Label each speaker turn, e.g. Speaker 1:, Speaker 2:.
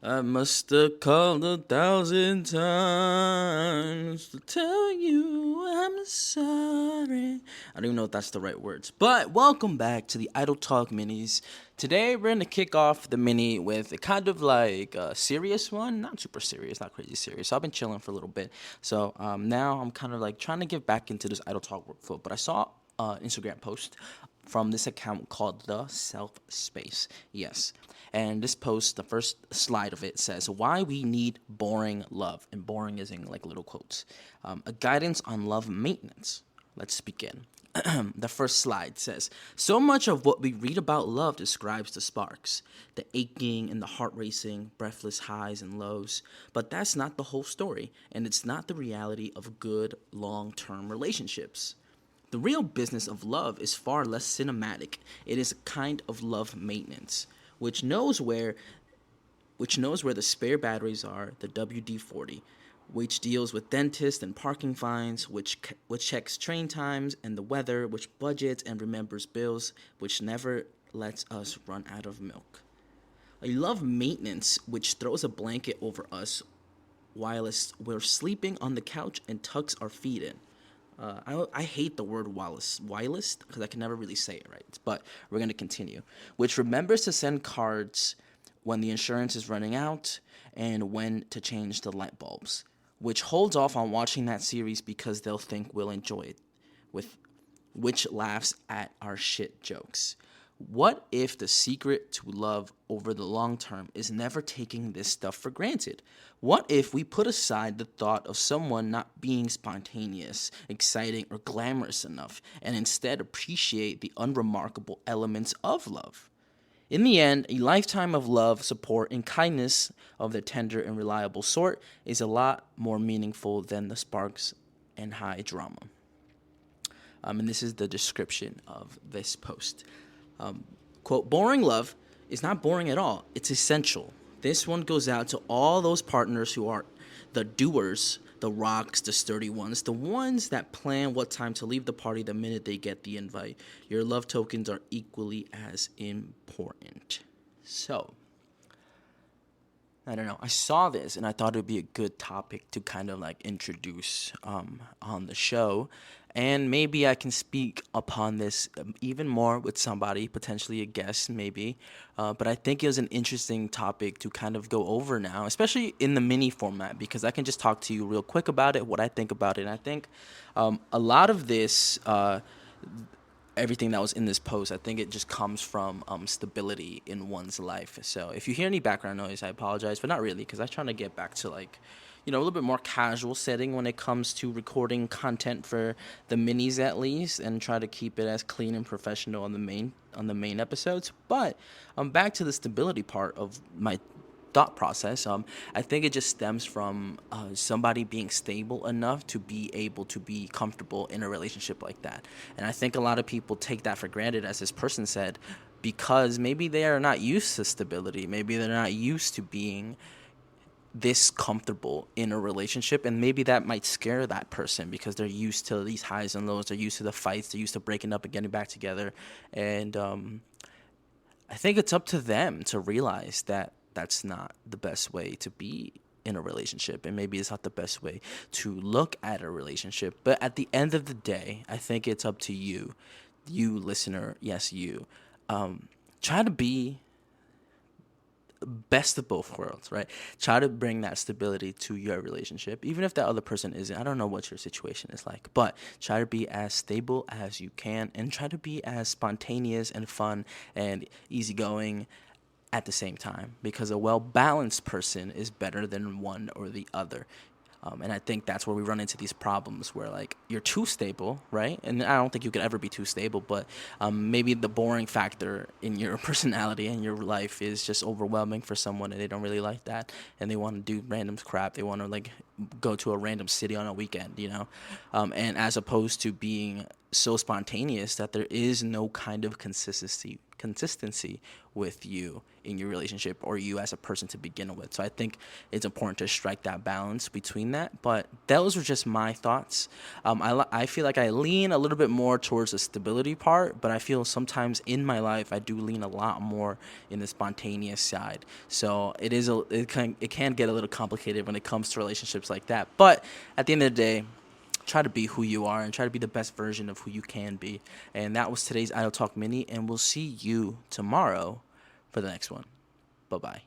Speaker 1: I must have called 1,000 times to tell you I'm sorry. I don't even know if that's the right words. But welcome back to the Idle Talk Minis. Today we're going to kick off the mini with a kind of like a serious one. Not super serious, not crazy serious. So I've been chilling for a little bit. So now I'm kind of like trying to get back into this Idle Talk workflow. But I saw an Instagram post from this account called The Self Space. Yes. And this post, the first slide of it says, "Why we need boring love." And boring is in like little quotes. A guidance on love maintenance. Let's begin. The first slide says, "So much of what we read about love describes the sparks, the aching and the heart racing, breathless highs and lows. But that's not the whole story, and it's not the reality of good long term relationships. The real business of love is far less cinematic. It is a kind of love maintenance, which knows where the spare batteries are, the WD-40, which deals with dentists and parking fines, which checks train times and the weather, which budgets and remembers bills, which never lets us run out of milk. A love maintenance which throws a blanket over us while we're sleeping on the couch and tucks our feet in. I hate the word whilst because I can never really say it right. But we're going to continue. Which remembers to send cards when the insurance is running out and when to change the light bulbs. Which holds off on watching that series because they'll think we'll enjoy it. With which laughs at our shit jokes. What if the secret to love over the long term is never taking this stuff for granted? What if we put aside the thought of someone not being spontaneous, exciting, or glamorous enough, and instead appreciate the unremarkable elements of love? In the end, a lifetime of love, support, and kindness of the tender and reliable sort is a lot more meaningful than the sparks and high drama. And this is the description of this post. Quote, "Boring love is not boring at all. It's essential. This one goes out to all those partners who are the doers, the rocks, the sturdy ones, the ones that plan what time to leave the party the minute they get the invite. Your love tokens are equally as important." So, I don't know. I saw this and I thought it would be a good topic to kind of like introduce on the show. And maybe I can speak upon this even more with somebody, potentially a guest, maybe. But I think it was an interesting topic to kind of go over now, especially in the mini format, because I can just talk to you real quick about it, what I think about it. And I think a lot of this. Everything that was in this post, I think it just comes from stability in one's life. So if you hear any background noise, I apologize, but not really, because I'm trying to get back to like, a little bit more casual setting when it comes to recording content for the minis at least, and try to keep it as clean and professional on the main episodes. But back to the stability part of my thought process. I think it just stems from somebody being stable enough to be able to be comfortable in a relationship like that. And I think a lot of people take that for granted, as this person said, because maybe they are not used to stability. Maybe they're not used to being this comfortable in a relationship, and maybe that might scare that person because they're used to these highs and lows. They're used to the fights. They're used to breaking up and getting back together. And I think it's up to them to realize that that's not the best way to be in a relationship, and maybe it's not the best way to look at a relationship. But at the end of the day, I think it's up to you listener, yes, you. Try to be best of both worlds, right? Try to bring that stability to your relationship, even if that other person isn't. I don't know what your situation is like, but try to be as stable as you can, and try to be as spontaneous and fun and easygoing at the same time, because a well-balanced person is better than one or the other. And I think that's where we run into these problems where, like, you're too stable, right? And I don't think you could ever be too stable, but maybe the boring factor in your personality and your life is just overwhelming for someone, and they don't really like that, and they want to do random crap. They want to, like, go to a random city on a weekend. And as opposed to being so spontaneous that there is no kind of consistency with you in your relationship, or you as a person to begin with. So I think it's important to strike that balance between that. But those were just my thoughts. I feel like I lean a little bit more towards the stability part, but I feel sometimes in my life I do lean a lot more in the spontaneous side. So it can get a little complicated when it comes to relationships like that. But at the end of the day, try to be who you are and try to be the best version of who you can be. And that was today's Idle Talk Mini, and we'll see you tomorrow for the next one. Bye bye.